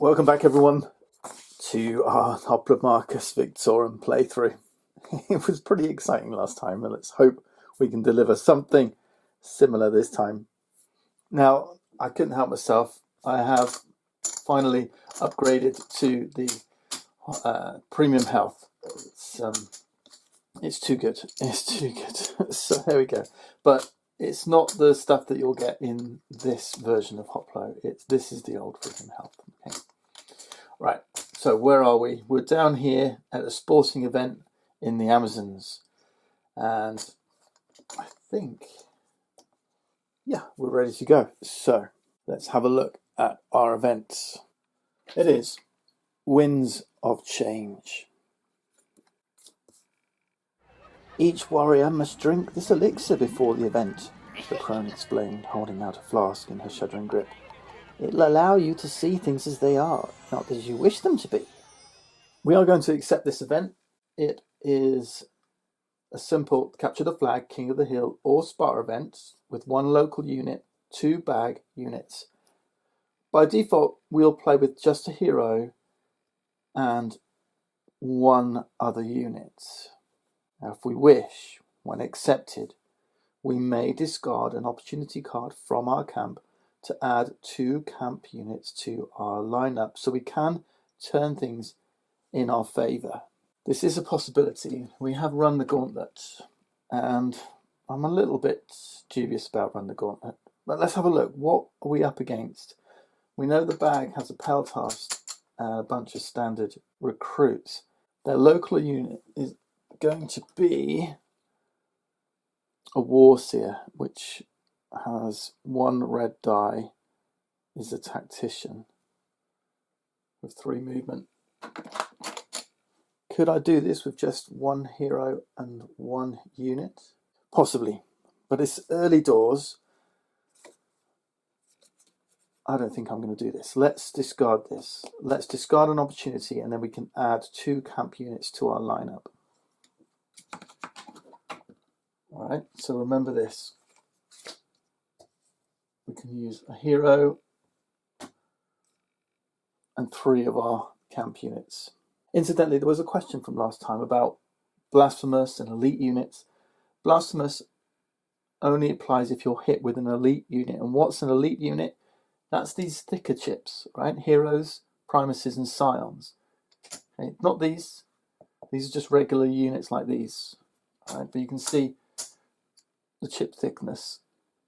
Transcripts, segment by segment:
Welcome back everyone to our Hoplomachus VICTORUM playthrough. It was pretty exciting last time, and let's hope we can deliver something similar this time. Now, I couldn't help myself. I have finally upgraded to the premium health. It's too good. It's too good. So there we go. But it's not the stuff that you'll get in this version of Hoplo. This is the old premium health. Okay. Right, so where are we? We're down here at a sporting event in the Amazons, and I think, yeah, we're ready to go. So let's have a look at our events. It is Winds of Change. Each warrior must drink this elixir before the event, the crone explained, holding out a flask in her shuddering grip. It'll allow you to see things as they are, not as you wish them to be. We are going to accept this event. It is a simple capture the flag, king of the hill, or spar event with one local unit, 2 bag units. By default, we'll play with just a hero and 1 other unit. Now, if we wish, when accepted, we may discard an opportunity card from our camp to add 2 camp units to our lineup, so we can turn things in our favour. This is a possibility. We have run the gauntlet, and I'm a little bit dubious about run the gauntlet. But let's have a look. What are we up against? We know the bag has a Peltast and a bunch of standard recruits. Their local unit is going to be a Warseer, which has 1 red die, is a tactician with 3 movement. Could I do this with just 1 hero and 1 unit? Possibly, but it's early doors. I don't think I'm going to do this. Let's discard this. Let's discard an opportunity, and then we can add 2 camp units to our lineup. All right, so remember this. We can use a hero and 3 of our camp units. Incidentally, there was a question from last time about Blasphemous and elite units. Blasphemous only applies if you're hit with an elite unit. And what's an elite unit? That's these thicker chips, right? Heroes, Primuses, and Scions. Okay, not these. These are just regular units like these. All right, but you can see the chip thickness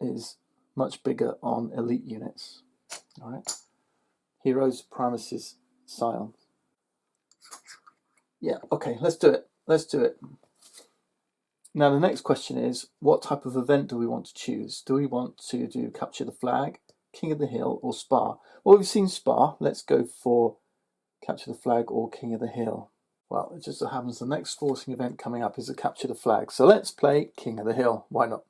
is much bigger on elite units. All right, Heroes, Primuses, Scions. Yeah, okay, let's do it. Let's do it. Now, the next question is, what type of event do we want to choose? Do we want to do Capture the Flag, King of the Hill, or Spar? Well, we've seen Spar. Let's go for Capture the Flag or King of the Hill. Well, it just so happens the next sporting event coming up is a Capture the Flag. So let's play King of the Hill. Why not?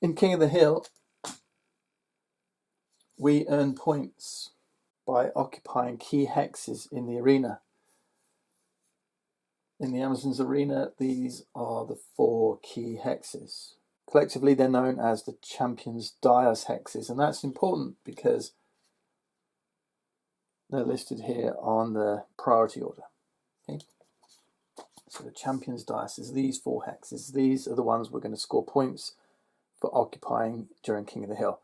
In King of the Hill, we earn points by occupying key hexes in the arena. In the Amazons arena, these are the 4 key hexes. Collectively, they're known as the Champion's Dais hexes, and that's important because they're listed here on the priority order. Okay? So the Champion's Dais is these 4 hexes. These are the ones we're going to score points for occupying during King of the Hill.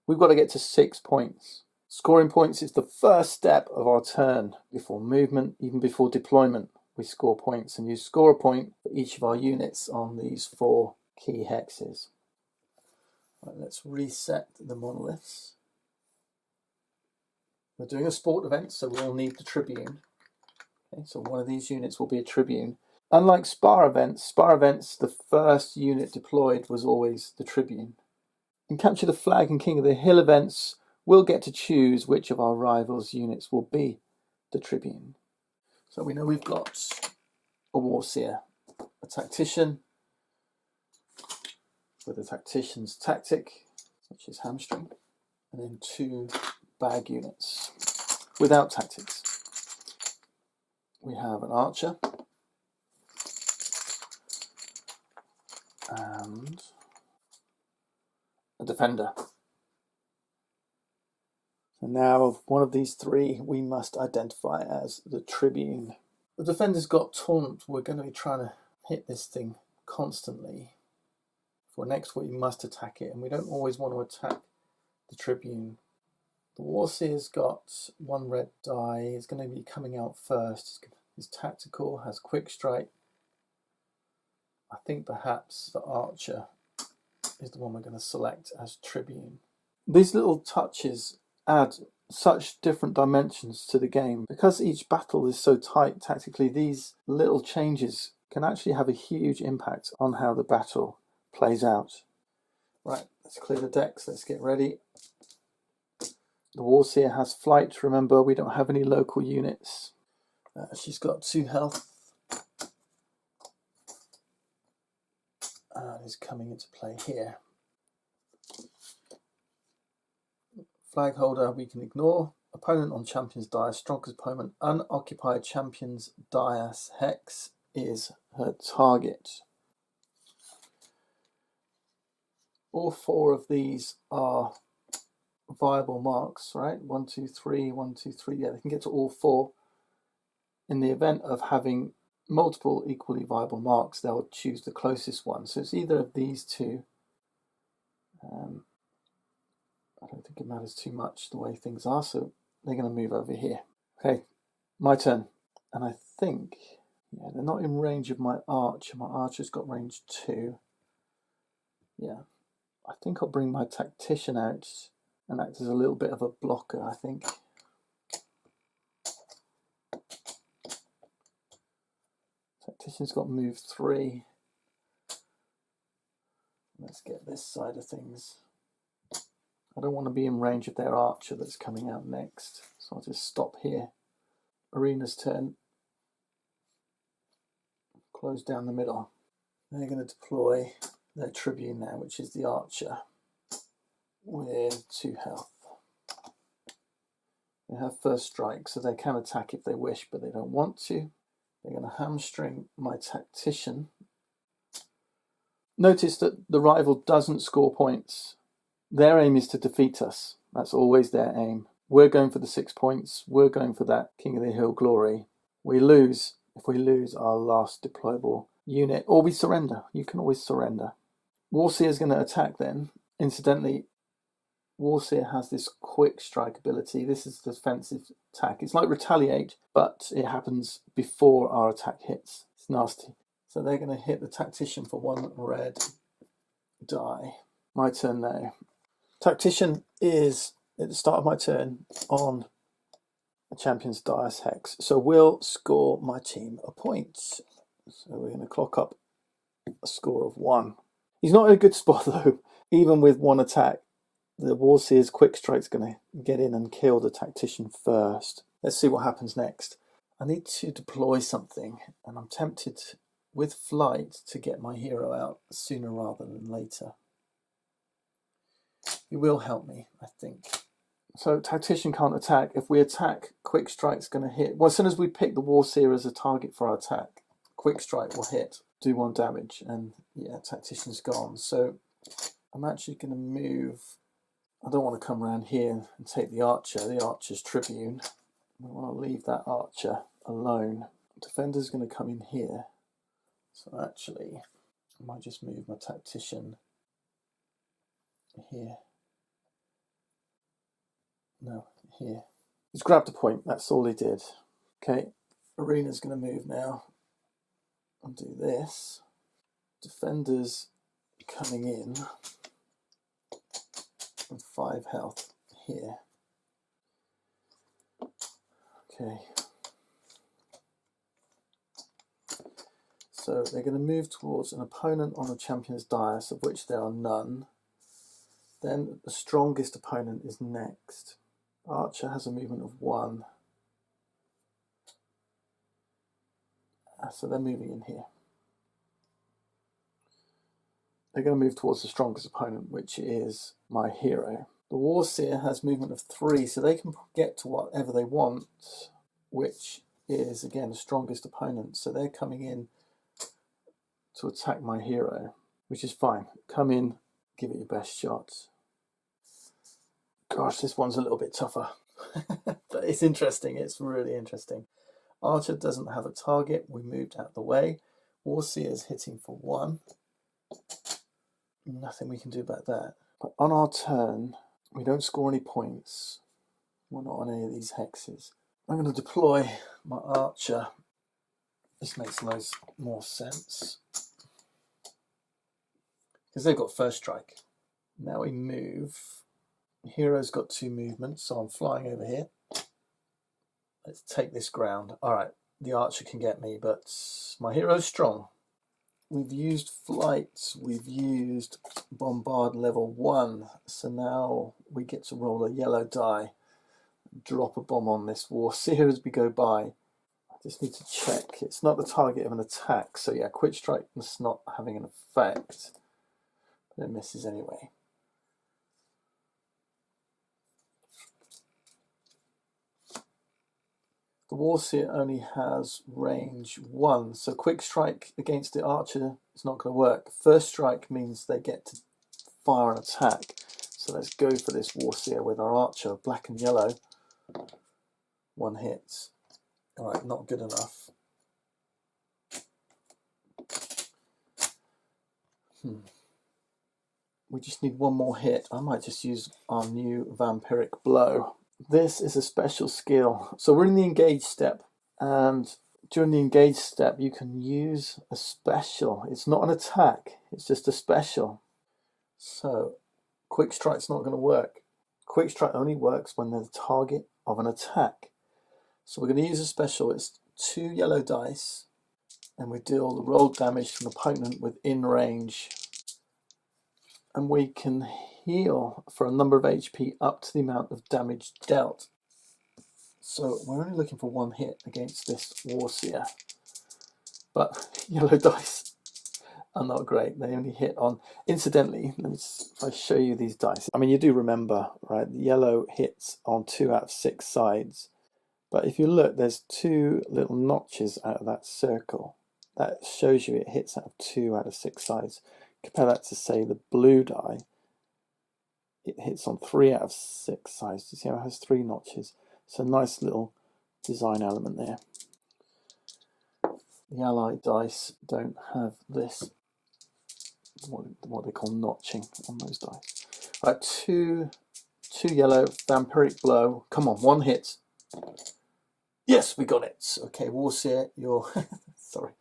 We've got to get to 6 points. Scoring points is the first step of our turn. Before movement, even before deployment, we score points, and you score a point for each of our units on these 4 key hexes. Right, let's reset the monoliths. We're doing a sport event, so we'll need the Tribune. Okay, so one of these units will be a Tribune. Unlike Spar events, the first unit deployed was always the Tribune. In Capture the Flag and King of the Hill events, we'll get to choose which of our rivals' units will be the Tribune. So we know we've got a Warseer, a Tactician with a Tactician's Tactic, which is Hamstring, and then 2 bag units without tactics. We have an Archer and a Defender. So now one of these three we must identify as the Tribune. The defender's got Taunt. We're going to be trying to hit this thing constantly. For next we must attack it, and we don't always want to attack the Tribune. The Warseer's got one red die. He's going to be coming out first. He's tactical, has quick strike. I think perhaps the Archer is the one we're going to select as Tribune. These little touches add such different dimensions to the game. Because each battle is so tight tactically, these little changes can actually have a huge impact on how the battle plays out. Right, let's clear the decks, let's get ready. The Warseer has flight. Remember, we don't have any local units. She's got 2 health. And is coming into play here. Flag holder we can ignore. Opponent on champion's dais, strongest opponent. Unoccupied champion's dais hex is her target. All 4 of these are viable marks, right? 1, 2, 3, 1, 2, 3. Yeah, they can get to all 4. In the event of having multiple equally viable marks, they'll choose the closest one. So it's either of these 2. I don't think it matters too much the way things are, so they're going to move over here. Okay, my turn. And I think, yeah, they're not in range of my archer. My archer's got range 2. Yeah, I think I'll bring my tactician out and act as a little bit of a blocker, I think. Tactician's got move 3. Let's get this side of things. I don't want to be in range of their archer that's coming out next, so I'll just stop here. Arena's turn. Close down the middle. They're going to deploy their Tribune now, which is the archer, with 2 health. They have first strike, so they can attack if they wish, but they don't want to. They're going to hamstring my tactician. Notice that the rival doesn't score points. Their aim is to defeat us. That's always their aim. We're going for the 6 points. We're going for that King of the Hill glory. We lose. If we lose our last deployable unit, or we surrender. You can always surrender. Warseer is going to attack then. Incidentally, Warseer has this quick strike ability. This is the defensive attack. It's like retaliate, but it happens before our attack hits. It's nasty. So they're going to hit the tactician for 1 red die. My turn now. Tactician is at the start of my turn on a champion's dais hex. So we'll score my team a point. So we're going to clock up a score of 1. He's not in a good spot though. Even with 1 attack, the Warseer's quick strike's going to get in and kill the tactician first. Let's see what happens next. I need to deploy something, and I'm tempted with flight to get my hero out sooner rather than later. You will help me, I think. So tactician can't attack. If we attack, quick strike's going to hit. Well, as soon as we pick the Warseer as a target for our attack, quick strike will hit, do 1 damage, and yeah, tactician's gone. So I'm actually going to move. I don't want to come around here and take the archer. The archer's Tribune. I want to leave that archer alone. Defender's going to come in here. So actually, I might just move my tactician here. No, here. He's grabbed a point, that's all he did. Okay, Arena's going to move now and do this. Defender's coming in with 5 health here. Okay. So they're going to move towards an opponent on the champion's dais, of which there are none. Then the strongest opponent is next. Archer has a movement of 1. So they're moving in here. They're going to move towards the strongest opponent, which is my hero. The Warseer has movement of 3, so they can get to whatever they want, which is, again, the strongest opponent. So they're coming in to attack my hero, which is fine. Come in, give it your best shot. Gosh, this one's a little bit tougher. But it's interesting. It's really interesting. Archer doesn't have a target. We moved out the way. Warseer's hitting for 1. Nothing we can do about that. But on our turn, we don't score any points. We're not on any of these hexes. I'm going to deploy my archer. This makes loads more sense. Because they've got first strike. Now we move. Hero's got 2 movements, so I'm flying over here. Let's take this ground. Alright, the archer can get me, but my hero's strong. We've used flight, we've used bombard level 1, so now we get to roll a yellow die, drop a bomb on this Warseer as we go by. I just need to check. It's not the target of an attack, so yeah, quick strike is not having an effect, but it misses anyway. The Warseer only has range 1, so quick strike against the archer is not going to work. First strike means they get to fire an attack. So let's go for this Warseer with our archer, black and yellow. 1 hit. Alright, not good enough. We just need 1 more hit. I might just use our new vampiric blow. This is a special skill. So we're in the engage step, and during the engage step you can use a special. It's not an attack, it's just a special. So quick strike's not going to work. Quick strike only works when they're the target of an attack. So we're going to use a special. It's 2 yellow dice, and we deal the rolled damage to an opponent within range. And we can heal for a number of HP up to the amount of damage dealt. So we're only looking for 1 hit against this Warseer. But yellow dice are not great. They only hit on... Incidentally, if I show you these dice. I mean, you do remember, right? The yellow hits on 2 out of 6 sides. But if you look, there's 2 little notches out of that circle. That shows you it hits out of 2 out of 6 sides. Compare that to, say, the blue die. It hits on 3 out of 6 sides. Do you see how it has 3 notches? So nice little design element there. The allied dice don't have this, what they call notching on those dice. Right, 2 yellow, vampiric blow. Come on, 1 hit. Yes, we got it. Okay, Warseer, you're sorry.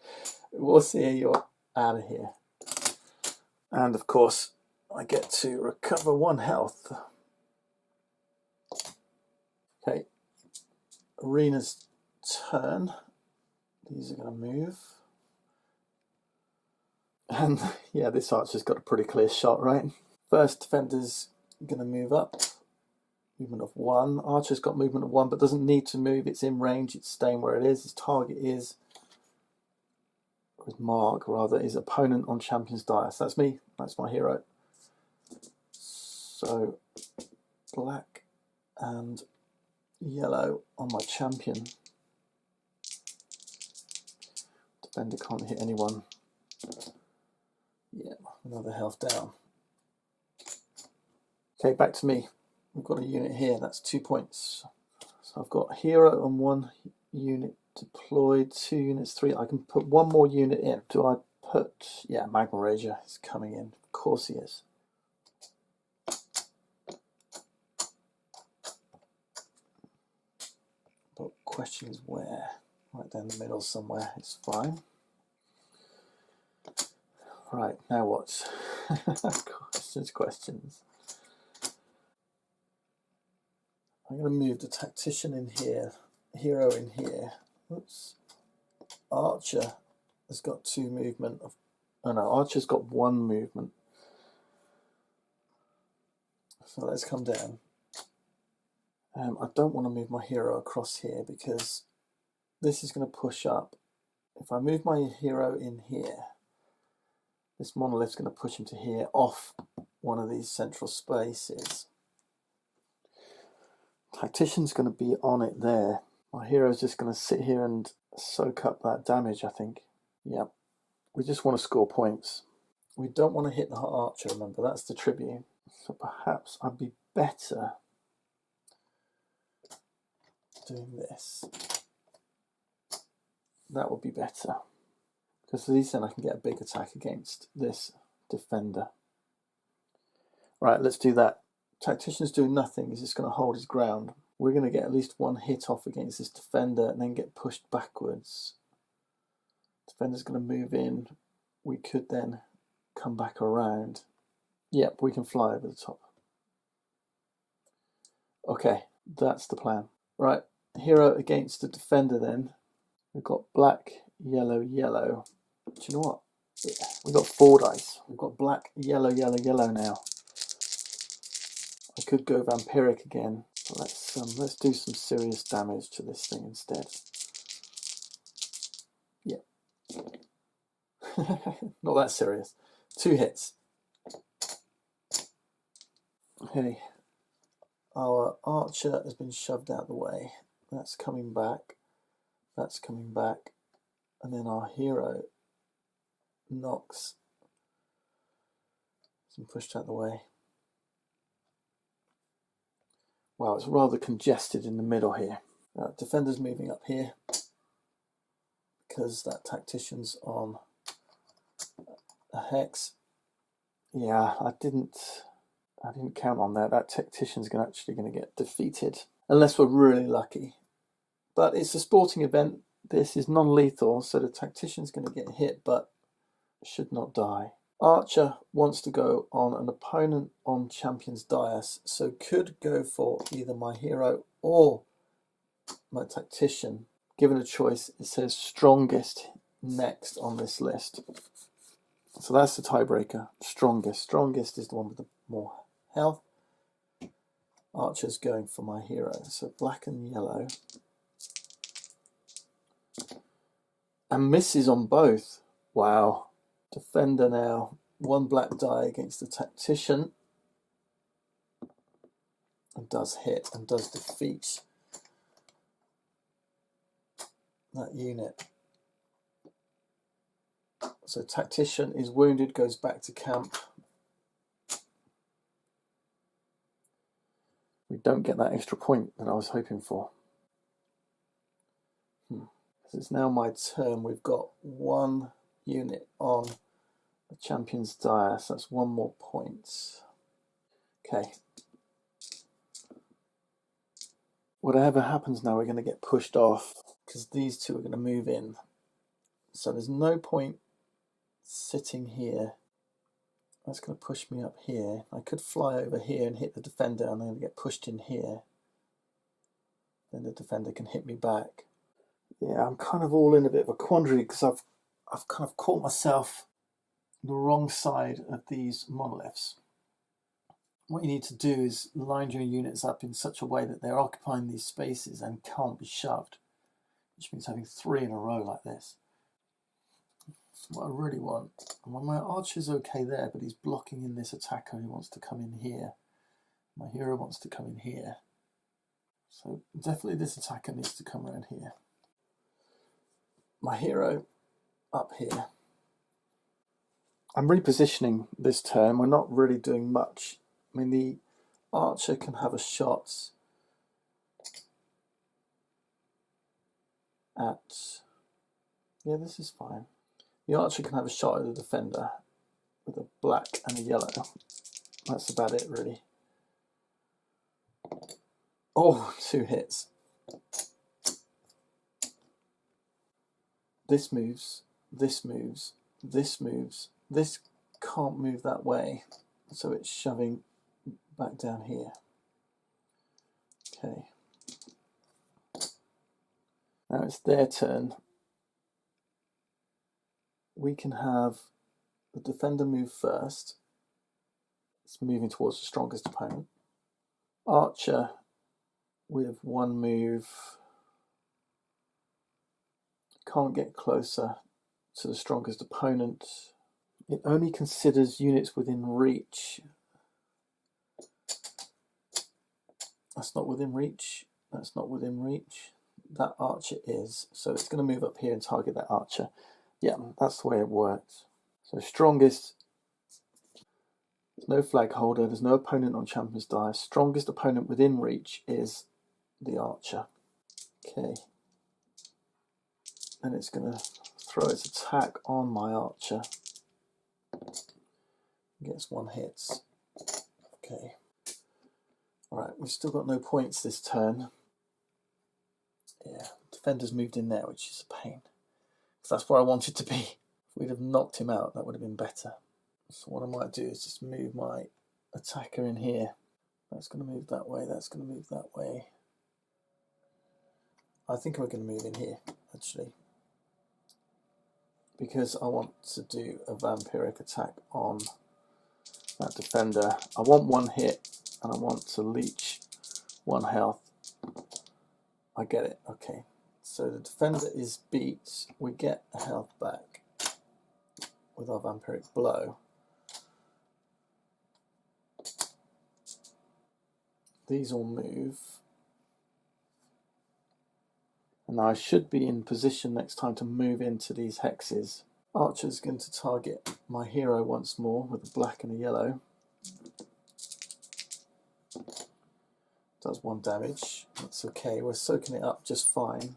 Warseer, you're out of here. And of course, I get to recover 1 health. Okay, Arena's turn. These are going to move. And yeah, this archer's got a pretty clear shot, right? First defender's going to move up. Movement of 1. Archer's got movement of 1, but doesn't need to move. It's in range. It's staying where it is. His target is... his mark, rather, his opponent on champion's dice. That's me. That's my hero. So, black and yellow on my champion. Defender can't hit anyone. Yeah, another health down. Okay, back to me. We've got a unit here. That's 2 points. So I've got hero and 1 unit deployed, 2 units, 3. I can put 1 more unit in. Do I put... yeah, Magma Rager is coming in. Of course he is. But question is where? Right down the middle somewhere. It's fine. Right, now what? Questions. I'm going to move the tactician in here, hero in here. Oops. Archer has got 2 movement. Oh no, Archer's got 1 movement. So let's come down. I don't want to move my hero across here because this is going to push up. If I move my hero in here, this monolith's going to push him to here, off one of these central spaces. Tactician's going to be on it there. My hero's just going to sit here and soak up that damage, I think. Yep. We just want to score points. We don't want to hit the archer, remember, that's the tribune. So perhaps I'd be better doing this. That would be better, because at least then I can get a big attack against this defender. Right, let's do that. Tactician's doing nothing, he's just going to hold his ground. We're going to get at least one hit off against this defender and then get pushed backwards. Defender's going to move in. We could then come back around. Yep, we can fly over the top. Okay, that's the plan. Right, hero against the defender then. We've got black, yellow, yellow. Do you know what? Yeah, we've got 4 dice. We've got black, yellow, yellow, yellow now. I could go vampiric again. But let's do some serious damage to this thing instead. Yeah. Not that serious. 2 hits. Okay. Our archer has been shoved out the way. That's coming back. That's coming back. And then our hero knocks. He's been pushed out the way. Wow, it's rather congested in the middle here. Defender's moving up here because that tactician's on a hex. Yeah, I didn't count on that. That tactician's actually going to get defeated unless we're really lucky. But it's a sporting event. This is non-lethal, so the tactician's going to get hit, but should not die. Archer wants to go on an opponent on champion's dais, so could go for either my hero or my tactician. Given a choice, it says strongest next on this list. So that's the tiebreaker. Strongest. Strongest is the one with the more health. Archer's going for my hero. So black and yellow. And misses on both. Wow. Defender now, 1 black die against the tactician, and does hit and does defeat that unit. So tactician is wounded, goes back to camp. We don't get that extra point that I was hoping for. It's now my turn. We've got 1 unit on the champion's dais. That's 1 more point. Okay. Whatever happens now, we're going to get pushed off because these 2 are going to move in. So there's no point sitting here. That's going to push me up here. I could fly over here and hit the defender, and then get pushed in here. Then the defender can hit me back. Yeah, I'm kind of all in a bit of a quandary because I've kind of caught myself the wrong side of these monoliths. What you need to do is line your units up in such a way that they're occupying these spaces and can't be shoved, which means having 3 in a row like this. That's what I really want. And when my archer's okay there, but he's blocking in this attacker who wants to come in here. My hero wants to come in here. So definitely this attacker needs to come around here. My hero up here. I'm repositioning this turn. We're not really doing much. I mean, the archer can have a shot at... Yeah, this is fine. The archer can have a shot at the defender with a black and a yellow. That's about it, really. Oh, 2 hits. This moves, this moves, this moves. This can't move that way, so it's shoving back down here. Okay. Now it's their turn. We can have the defender move first. It's moving towards the strongest opponent. Archer with 1 move can't get closer to the strongest opponent. It only considers units within reach. That's not within reach. That's not within reach. That archer is. So it's going to move up here and target that archer. Yeah, that's the way it works. So strongest. There's no flag holder. There's no opponent on champion's dice. Strongest opponent within reach is the archer. Okay. Then it's going to throw its attack on my archer. Gets 1 hit. Okay. Alright, we've still got no points this turn. Yeah, defender's moved in there, which is a pain. Because that's where I wanted to be. If we'd have knocked him out, that would have been better. So what I might do is just move my attacker in here. That's going to move that way, that's going to move that way. I think we're going to move in here, actually. Because I want to do a vampiric attack on that defender. I want 1 hit, and I want to leech 1 health. I get it, okay. So the defender is beat, we get a health back with our vampiric blow. These all move. And I should be in position next time to move into these hexes. Archer's going to target my hero once more with a black and a yellow. Does 1 damage. That's okay, we're soaking it up just fine.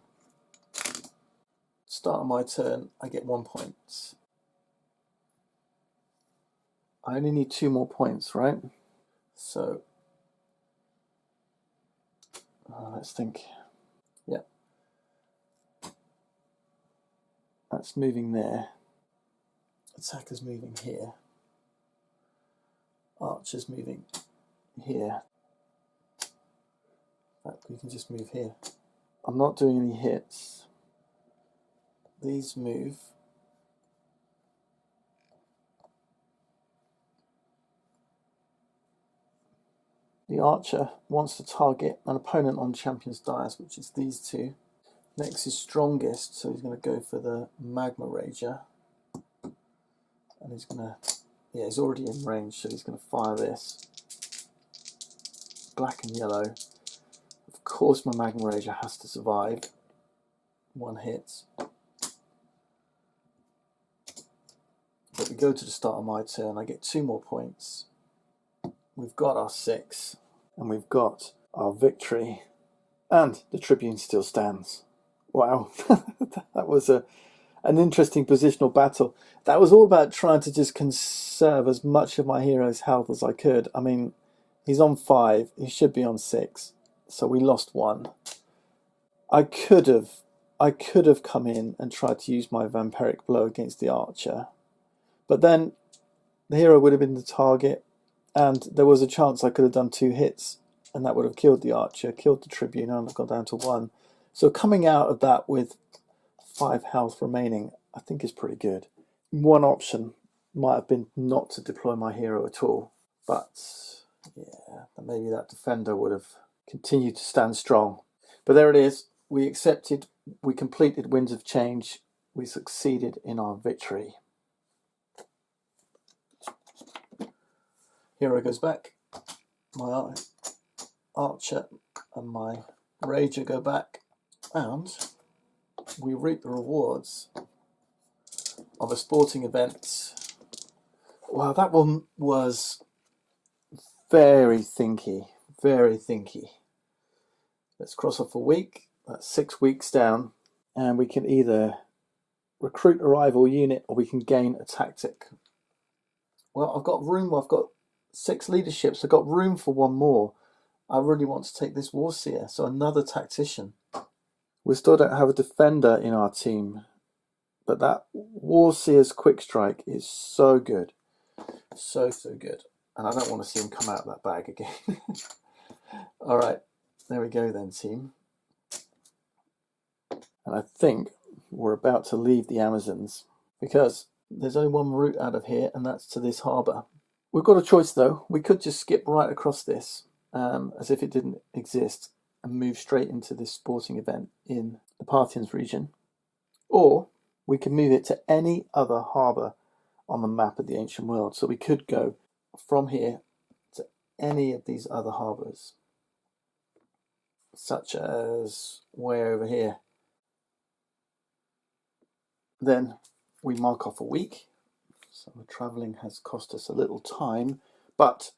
Start of my turn, I get 1 point. I only need 2 more points, right? So, let's think. Yep. That's moving there. Attacker's moving here. Archer's moving here. In fact, we can just move here. I'm not doing any hits. These move. The archer wants to target an opponent on champion's dais, which is these 2. Next is strongest, so he's going to go for the magma rager. And he's going to, yeah, he's already in range, so he's going to fire this. Black and yellow. Of course my magma rager has to survive. 1 hit. But we go to the start of my turn, I get 2 more points. We've got our 6, and we've got our victory, and the Tribune still stands. Wow, that was an interesting positional battle. That was all about trying to just conserve as much of my hero's health as I could. I mean, he's on 5, he should be on 6, so we lost 1. I could have come in and tried to use my vampiric blow against the archer, but then the hero would have been the target, and there was a chance I could have done 2 hits, and that would have killed the archer, killed the Tribune, and I've gone down to 1. So coming out of that with 5 health remaining, I think is pretty good. One option might have been not to deploy my hero at all, but yeah, maybe that defender would have continued to stand strong. But there it is. We accepted, we completed Winds of Change, we succeeded in our victory. Hero goes back, my archer and my rager go back, and we reap the rewards of a sporting event. Wow, that one was very thinky, very thinky. Let's cross off a week, that's 6 weeks down, and we can either recruit a rival unit or we can gain a tactic. Well, I've got room, I've got 6 leaderships, I've got room for 1 more. I really want to take this Warseer, so another tactician. We still don't have a defender in our team, but that Warseer's quick strike is so good. So good. And I don't want to see him come out of that bag again. Alright, there we go then, team. And I think we're about to leave the Amazons, because there's only 1 route out of here, and that's to this harbour. We've got a choice though. We could just skip right across this, as if it didn't exist, and move straight into this sporting event in the Parthians region. Or we can move it to any other harbour on the map of the ancient world. So we could go from here to any of these other harbours, such as way over here. Then we mark off a week. So the travelling has cost us a little time, but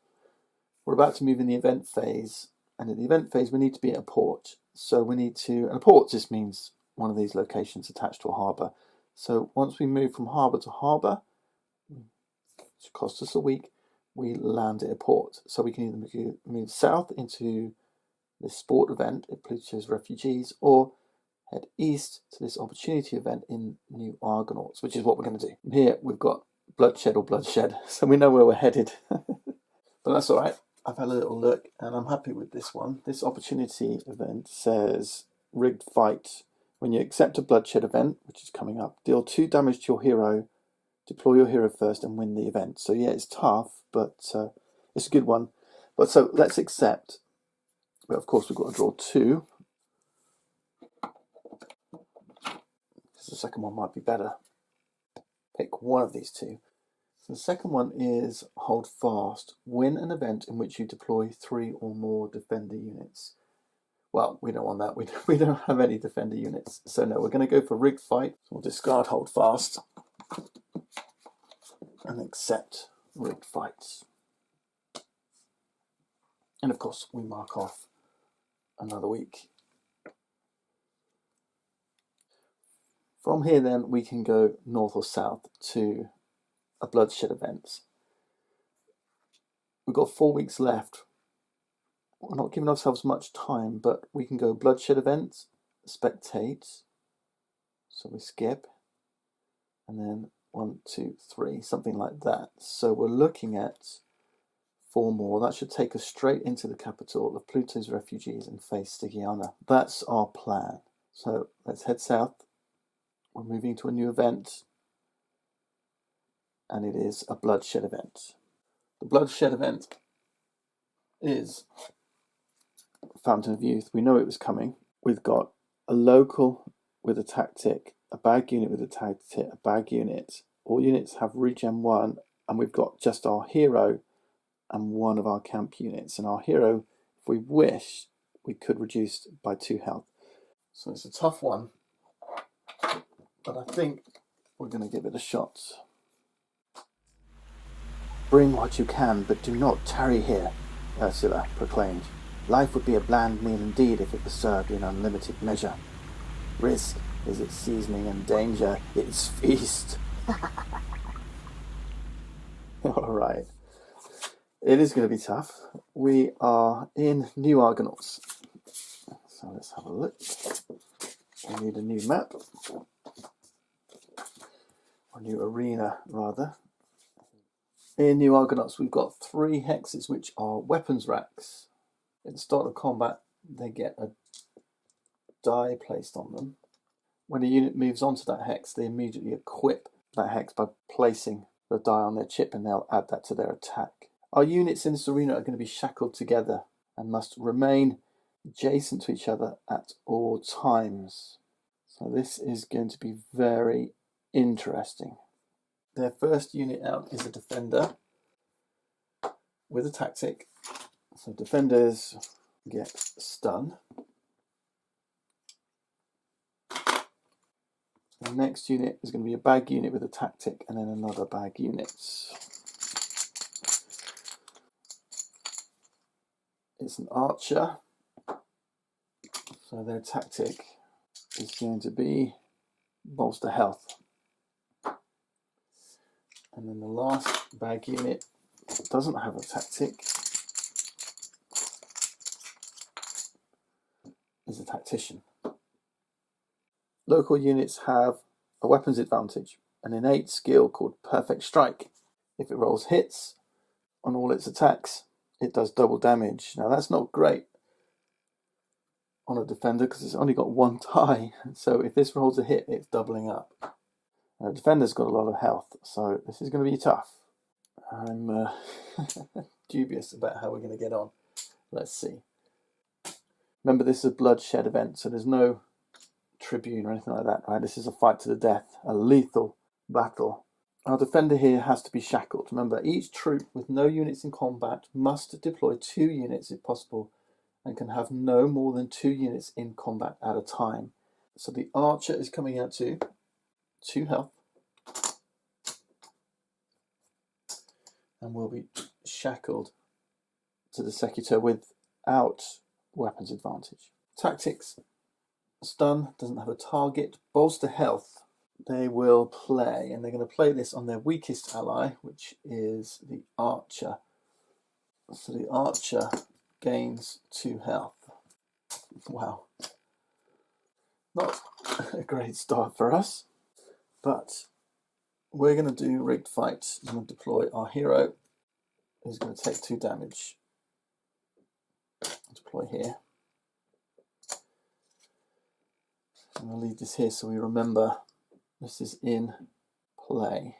we're about to move in the event phase, And in the event phase, we need to be at a port. So we need to, and a port just means one of these locations attached to a harbour. So once we move from harbour to harbour, which costs us a week, we land at a port. So we can either move south into this sport event at Pluto's refugees, or head east to this opportunity event in New Argonauts, which is what we're going to do. Here we've got bloodshed or bloodshed, so we know where we're headed. But that's all right. I've had a little look and I'm happy with this one. This opportunity event says rigged fight. When you accept a bloodshed event, which is coming up, deal 2 damage to your hero, deploy your hero first and win the event. So yeah, it's tough, but it's a good one. But so let's accept. But of course we've got to draw 2. Because the second one might be better. Pick one of these 2. So the second one is hold fast. Win an event in which you deploy 3 or more defender units. Well, we don't want that. We don't have any defender units. So no, we're going to go for rigged fight. So we'll discard hold fast and accept rigged fights. And of course, we mark off another week. From here then, we can go north or south to a bloodshed event. We've got 4 weeks left. We're not giving ourselves much time, but we can go bloodshed event, spectate. So we skip, and then 1, 2, 3, something like that. So we're looking at 4 more. That should take us straight into the capital of Pluto's refugees and face Stygiana. That's our plan. So let's head south. We're moving to a new event, and it is a bloodshed event. The bloodshed event is Fountain of Youth. We know it was coming. We've got a local with a tactic, a bag unit with a tactic, a bag unit. All units have regen 1, and we've got just our hero and 1 of our camp units. And our hero, if we wish, we could reduce by 2 health. So it's a tough one, but I think we're going to give it a shot. Bring what you can, but do not tarry here, Ursula proclaimed. Life would be a bland meal indeed if it was served in unlimited measure. Risk is its seasoning and danger its feast. Alright. It is going to be tough. We are in New Argonauts. So let's have a look. We need a new map. Or a new arena, rather. In New Argonauts, we've got 3 hexes, which are weapons racks. At the start of combat, they get a die placed on them. When a unit moves onto that hex, they immediately equip that hex by placing the die on their chip, and they'll add that to their attack. Our units in this arena are going to be shackled together and must remain adjacent to each other at all times. So this is going to be very interesting. Their first unit out is a defender with a tactic. So defenders get stun. The next unit is going to be a bag unit with a tactic, and then another bag unit. It's an archer. So their tactic is going to be bolster health. And then the last bag unit doesn't have a tactic, is a tactician. Local units have a weapons advantage, an innate skill called Perfect Strike. If it rolls hits on all its attacks, it does double damage. Now that's not great on a defender because it's only got 1 die. So if this rolls a hit, it's doubling up. Now, the defender's got a lot of health, so this is going to be tough. I'm dubious about how we're going to get on. Let's see. Remember, this is a bloodshed event, so there's no tribune or anything like that, right? This is a fight to the death, a lethal battle. Our defender here has to be shackled. Remember, each troop with no units in combat must deploy 2 units if possible, and can have no more than 2 units in combat at a time. So the archer is coming out to 2 health, and will be shackled to the secutor without weapons advantage. Tactics, stun, doesn't have a target. Bolster health, they will play, and they're going to play this on their weakest ally, which is the archer. So the archer gains 2 health. Wow. Not a great start for us, but we're going to do rigged fight. I'm going to deploy our hero, who's going to take 2 damage. Deploy here. I'm going to leave this here so we remember this is in play.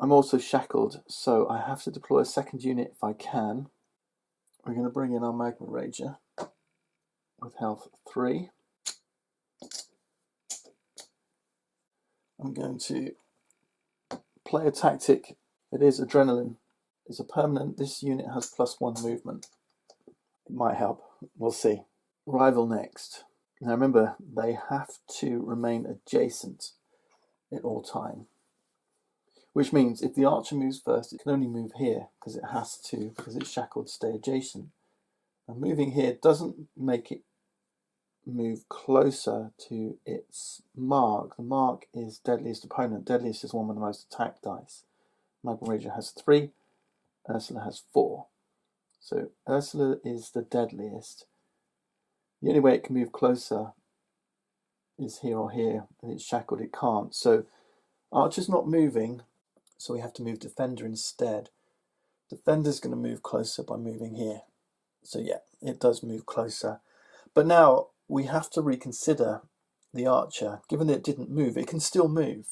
I'm also shackled, so I have to deploy a second unit if I can. We're going to bring in our Magma Rager with health 3. I'm going to play a tactic. It is adrenaline. It's a permanent. This unit has +1 movement. It might help. We'll see. Rival next. Now remember, they have to remain adjacent at all time. Which means if the archer moves first, it can only move here because it has to, because it's shackled, stay adjacent. And moving here doesn't make it move closer to its mark. The mark is deadliest opponent. Deadliest is one with the most attack dice. Magma Rager has 3, Ursula has 4. So Ursula is the deadliest. The only way it can move closer is here or here, and it's shackled, it can't. So Archer's not moving, so we have to move Defender instead. Defender's going to move closer by moving here. So yeah, it does move closer. But now we have to reconsider the Archer. Given that it didn't move, it can still move.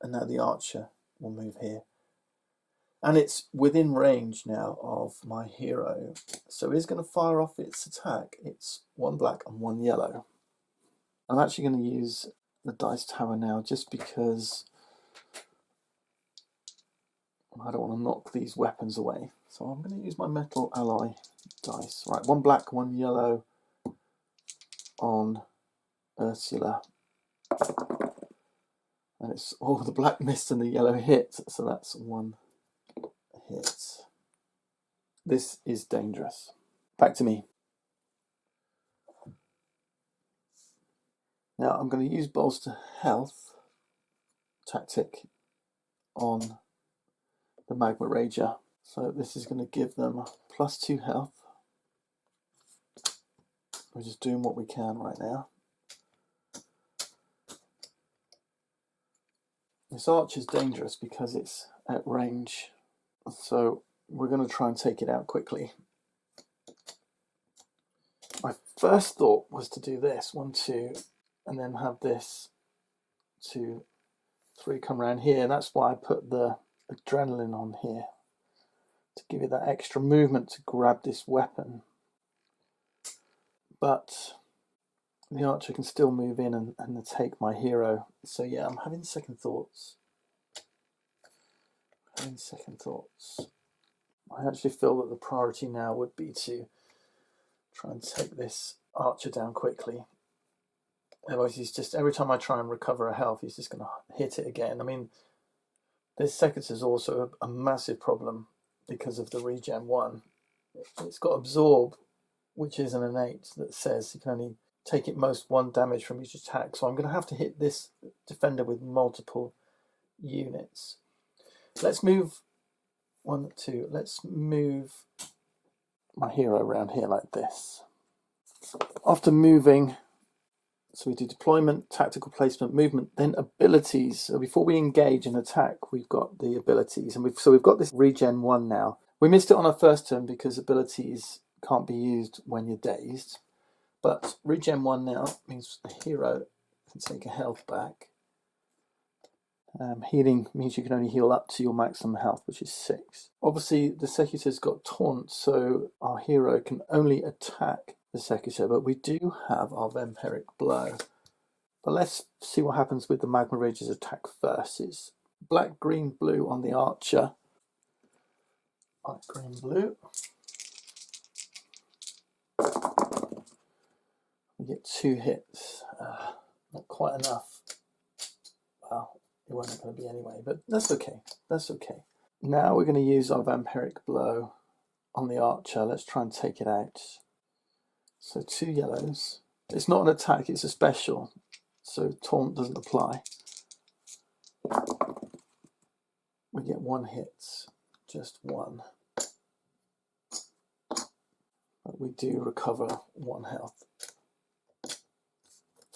And now the Archer will move here. And it's within range now of my hero. So it's going to fire off its attack. It's 1 black and 1 yellow. I'm actually going to use the dice tower now just because I don't want to knock these weapons away. So I'm going to use my metal alloy dice. Right, 1 black, 1 yellow on Ursula. And it's the black missed and the yellow hit. So that's 1 hit. This is dangerous. Back to me. Now I'm going to use bolster health tactic on the Magma Rager. So this is going to give them +2 health. We're just doing what we can right now. This arch is dangerous because it's at range. So we're going to try and take it out quickly. My first thought was to do this, 1, 2, and then have this 2, 3 come around here. That's why I put the adrenaline on here, to give it that extra movement to grab this weapon. But the archer can still move in and take my hero. So yeah, I'm having second thoughts. I actually feel that the priority now would be to try and take this archer down quickly. Otherwise he's just, every time I try and recover a health, he's just going to hit it again. I mean, this Secus is also a massive problem because of the regen 1. It's got absorb, which is an innate that says you can only take it most 1 damage from each attack. So I'm going to have to hit this defender with multiple units. Let's move 1, 2. Let's move my hero around here like this. After moving, so we do deployment, tactical placement, movement, then abilities. So before we engage and attack, we've got the abilities, and we've got this regen 1 now. We missed it on our first turn because abilities can't be used when you're dazed. But regen 1 now means the hero can take a health back. Healing means you can only heal up to your maximum health, which is 6. Obviously, the Secutor's got taunt, so our hero can only attack the Secutor, but we do have our vampiric blow. But let's see what happens with the Magma Rager's attack first. It's black, green, blue on the archer. Black, green, blue. We get 2 hits. Not quite enough. Well, it wasn't going to be anyway, but that's okay. That's okay. Now we're going to use our vampiric blow on the archer. Let's try and take it out. So 2 yellows. It's not an attack, it's a special, so taunt doesn't apply. We get 1 hit, just 1. But we do recover 1 health.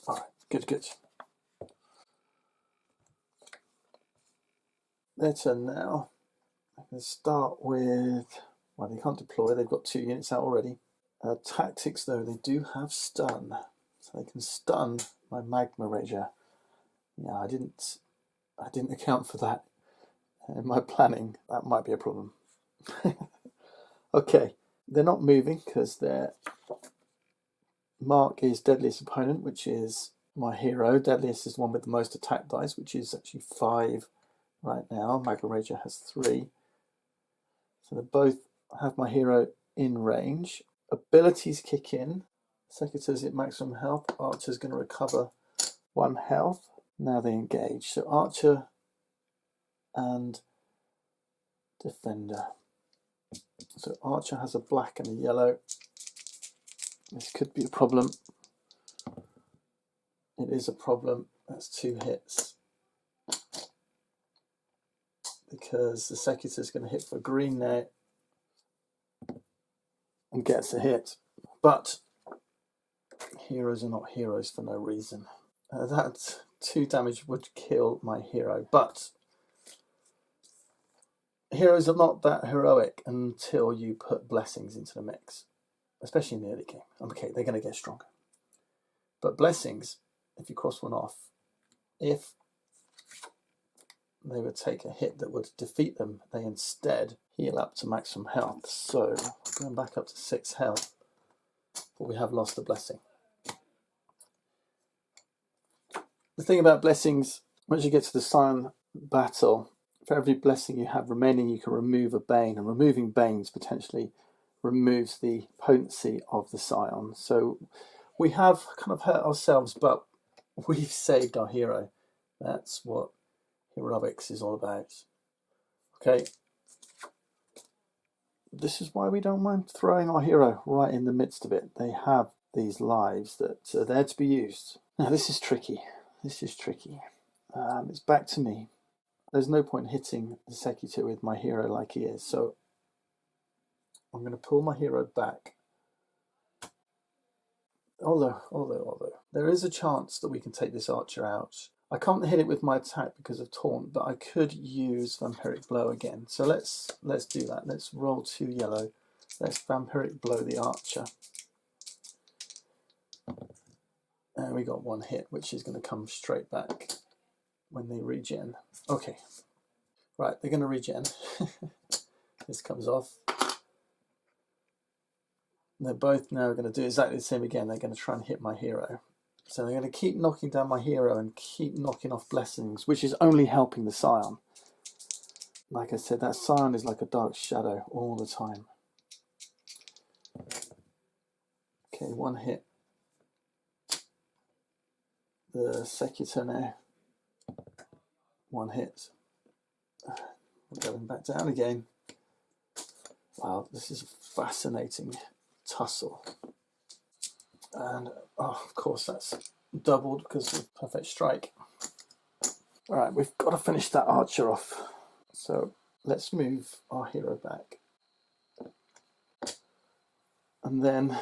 Alright, good. Their turn now. I can start with, well, they can't deploy, they've got 2 units out already. Tactics though, they do have stun, so they can stun my Magma Rager. Yeah, I didn't account for that in my planning. That might be a problem. Okay, they're not moving because their mark is Deadliest Opponent, which is my hero. Deadliest is the one with the most attack dice, which is actually 5 right now. Magma Rager has 3. So they both have my hero in range. Abilities kick in. Secutor's at maximum health. Archer's going to recover 1 health. Now they engage. So Archer and Defender. So Archer has a black and a yellow. This could be a problem. It is a problem. That's 2 hits. Because the Secutor is going to hit for green now and gets a hit. But heroes are not heroes for no reason. That 2 damage would kill my hero, but heroes are not that heroic until you put blessings into the mix, especially in the early game. Okay, they're going to get stronger. But blessings, if you cross 1 off, if they would take a hit that would defeat them, they instead heal up to maximum health. So going back up to 6 health, but we have lost a blessing. The thing about blessings, once you get to the Scion battle, for every blessing you have remaining, you can remove a Bane, and removing Banes potentially removes the potency of the Scion. So we have kind of hurt ourselves, but we've saved our hero. That's what heroics is all about. Okay. This is why we don't mind throwing our hero right in the midst of it. They have these lives that are there to be used. Now this is tricky. It's back to me. There's no point hitting the Secutor with my hero like he is, so I'm going to pull my hero back. Although there is a chance that we can take this archer out. I can't hit it with my attack because of taunt, but I could use Vampiric Blow again. So let's do that. Let's roll 2 yellow. Let's Vampiric Blow the archer. And we got 1 hit, which is going to come straight back when they regen. Okay. Right, they're going to regen. This comes off. They're both now going to do exactly the same again. They're going to try and hit my hero. So they're going to keep knocking down my hero and keep knocking off blessings, which is only helping the Scion. Like I said, that Scion is like a dark shadow all the time. Okay, 1 hit. The Secutor now. 1 hit. We're going back down again. Wow, this is a fascinating tussle. And of course that's doubled because of Perfect Strike. Alright, we've got to finish that archer off. So let's move our hero back. And then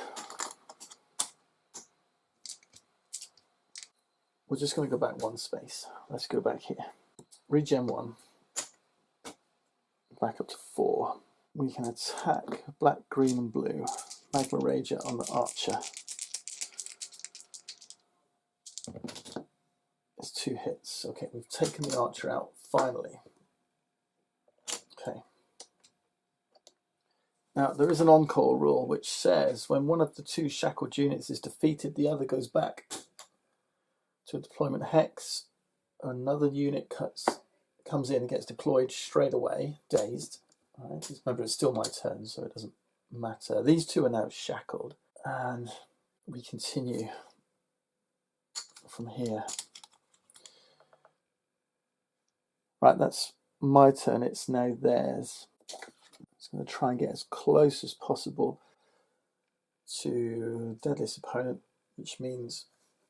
we're just going to go back 1 space. Let's go back here. Regen 1. Back up to 4. We can attack black, green and blue. Magma Rager on the archer. There's 2 hits. Okay, we've taken the archer out finally. Okay. Now there is an Encore Rule which says when one of the 2 shackled units is defeated, the other goes back to a deployment hex. Another unit comes in and gets deployed straight away, dazed. Right. Remember, it's still my turn, so it doesn't matter. These 2 are now shackled, and we continue from here. Right, that's my turn. It's now theirs. I'm just going to try and get as close as possible to deadliest opponent, which means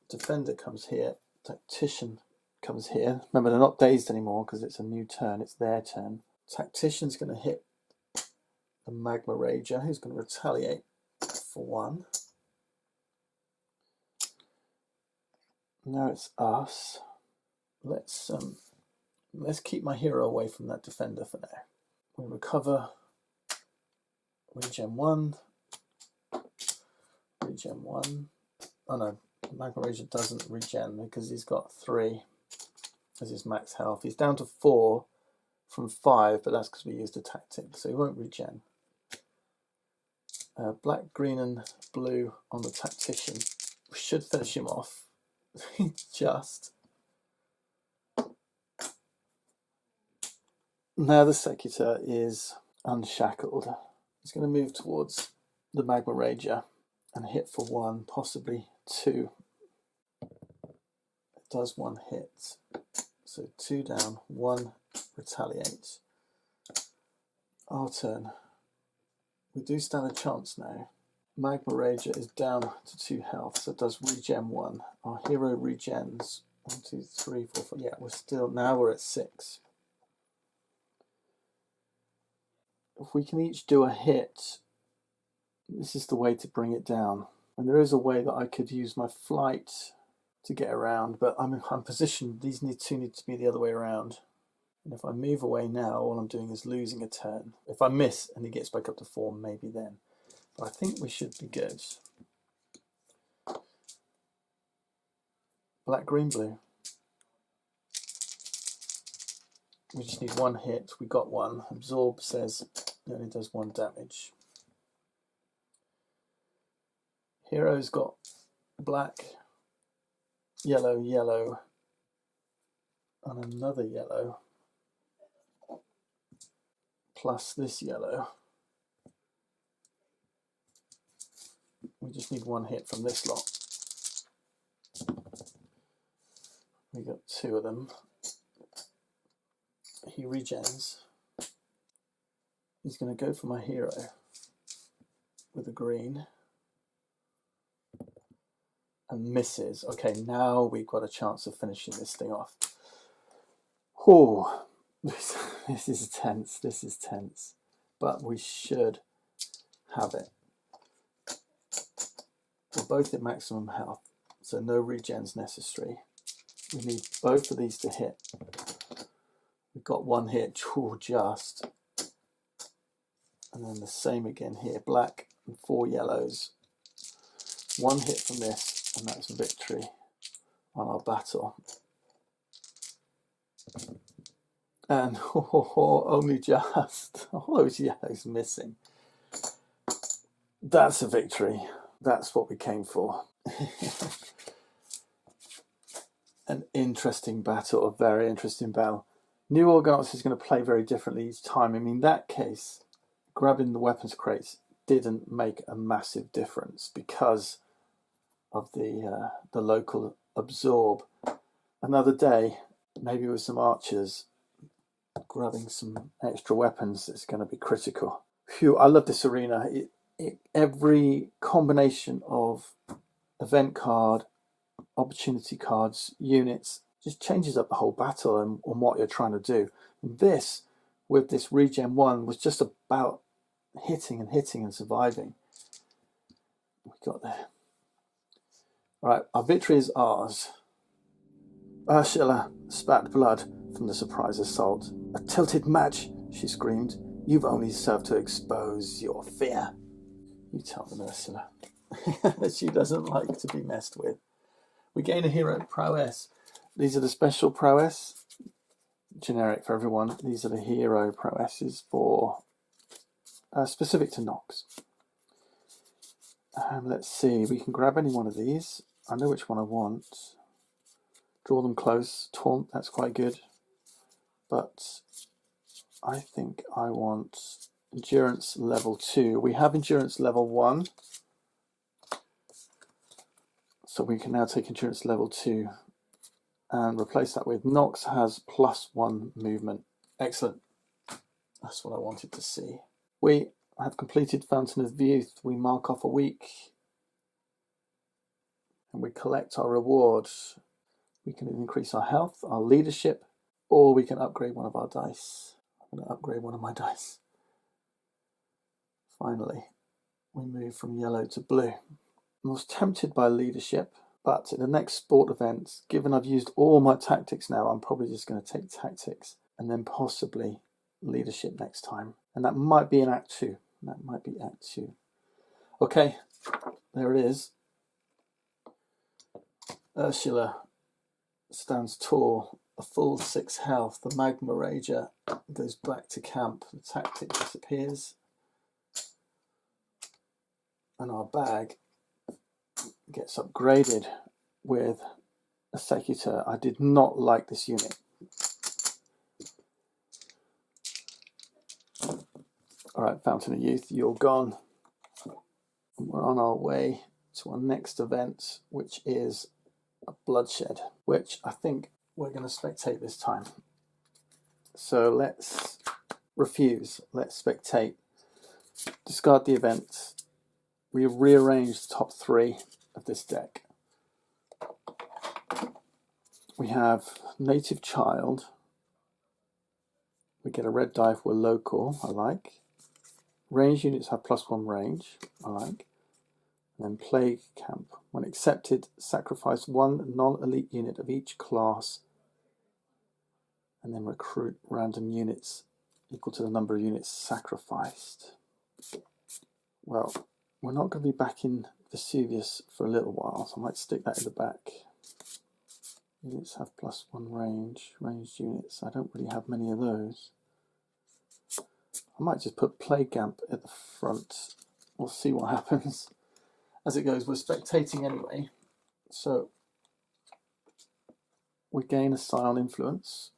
defender comes here, tactician comes here. Remember, they're not dazed anymore because it's a new turn, it's their turn. Tactician's going to hit the Magma Rager, who's going to retaliate for 1. Now it's us. Let's keep my hero away from that defender for now. We recover. Regen 1. Regen 1. Oh no, Magma Rager doesn't regen because he's got 3 as his max health. He's down to 4 from 5, but that's because we used a tactic, so he won't regen. Black, green, and blue on the tactician. We should finish him off. Just. Now the Secutor is unshackled. He's going to move towards the Magma Rager and hit for 1, possibly 2. It does 1 hit. So 2 down, 1 retaliates. Our turn. We do stand a chance now. Magma Rager is down to 2 health, so it does regen 1. Our hero regens 1, 2, 3, 4, 5. Yeah, now we're at 6. If we can each do a hit, this is the way to bring it down. And there is a way that I could use my flight to get around, but I'm positioned. These two need to be the other way around. And if I move away now, all I'm doing is losing a turn. If I miss and he gets back up to 4, maybe then. But I think we should be good. Black, green, blue. We just need 1 hit. We got 1. Absorb says it only does 1 damage. Hero's got black, yellow, yellow, and another yellow, plus this yellow. We just need 1 hit from this lot. We got 2 of them. He regens. He's going to go for my hero with a green. And misses. Okay, now we've got a chance of finishing this thing off. Oh, this is tense. This is tense. But we should have it. We're both at maximum health, so no regens necessary. We need both of these to hit. We've got 1 hit, just. And then the same again here. Black and 4 yellows. 1 hit from this, and that's victory on our battle. And only just. All those yellows missing. That's a victory. That's what we came for. An interesting battle, a very interesting battle. New Argonauts is going to play very differently each time. I mean, in that case, grabbing the weapons crates didn't make a massive difference because of the local absorb. Another day, maybe with some archers, grabbing some extra weapons is going to be critical. Phew, I love this arena. Every combination of event card, opportunity cards, units, just changes up the whole battle and on what you're trying to do. And this, with this regen 1, was just about hitting and surviving. We got there. All right, our victory is ours. Ursula spat blood from the surprise assault. A tilted match, she screamed. You've only served to expose your fear. You tell them, Ursula. She doesn't like to be messed with. We gain a hero prowess. These are the special prowess. Generic for everyone. These are the hero prowesses for specific to Nox. Let's see. We can grab any one of these. I know which one I want. Draw them close. Taunt, that's quite good. But I think I want endurance level 2. We have endurance level 1. So we can now take endurance level 2 and replace that with Nox has +1 movement. Excellent. That's what I wanted to see. We I have completed Fountain of Youth. We mark off a week and we collect our rewards. We can increase our health, our leadership, or we can upgrade one of our dice. I'm going to upgrade one of my dice. Finally, we move from yellow to blue. I was tempted by leadership, but in the next sport event, given I've used all my tactics now, I'm probably just going to take tactics and then possibly leadership next time. And that might be in Act 2. That might be Act 2. Okay, there it is. Ursula stands tall, a full 6 health. The Magma Rager goes back to camp. The tactic disappears. And our bag gets upgraded with a Secutor. I did not like this unit. Alright, Fountain of Youth, you're gone. And we're on our way to our next event, which is a Bloodshed, which I think we're going to spectate this time. So let's refuse. Let's spectate. Discard the event. We rearrange the top 3 of this deck. We have Native Child. We get a red die if we're local, I like. Range units have +1 range, I like. And then Plague Camp. When accepted, sacrifice 1 non-elite unit of each class and then recruit random units equal to the number of units sacrificed. Well, we're not going to be back in Vesuvius for a little while, so I might stick that in the back. Units have +1 range. Ranged units, I don't really have many of those. I might just put Plague Camp at the front. We'll see what happens as it goes. We're spectating anyway. So we gain a Scion influence.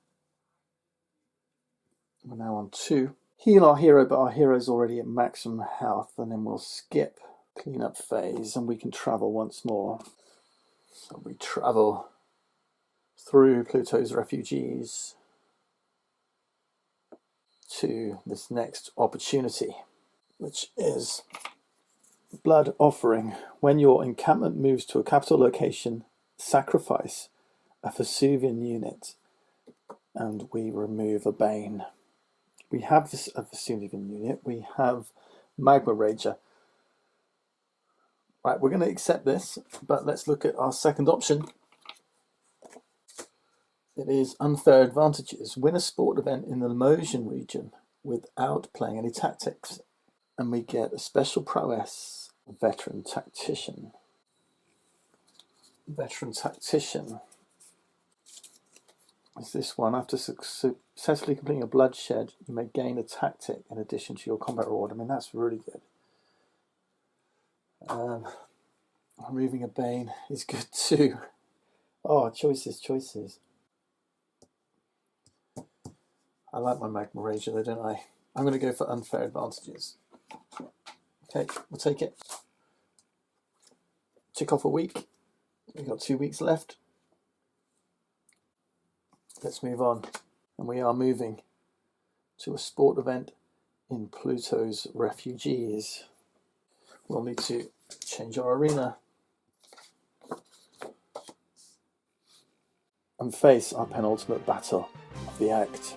We're now on 2. Heal our hero, but our hero's already at maximum health, and then we'll skip cleanup phase and we can travel once more. So we travel through Pluto's refugees to this next opportunity, which is Blood Offering. When your encampment moves to a capital location, sacrifice a Vesuvian unit and we remove a Bane. We have this a Vesuvian unit, we have Magma Rager. Right, we're going to accept this, but let's look at our second option. It is Unfair Advantages. Win a sport event in the Lemosian region without playing any tactics. And we get a special prowess, Veteran Tactician. Veteran Tactician is this one. After successfully completing a Bloodshed, you may gain a tactic in addition to your combat reward. I mean, that's really good. Removing a Bane is good too. Oh, choices, choices. I like my Magma Rager though, don't I? I'm going to go for Unfair Advantages. Okay, we'll take it. Tick off a week. We've got 2 weeks left. Let's move on. And we are moving to a sport event in Pluto's refugees. We'll need to change our arena and face our penultimate battle of the act.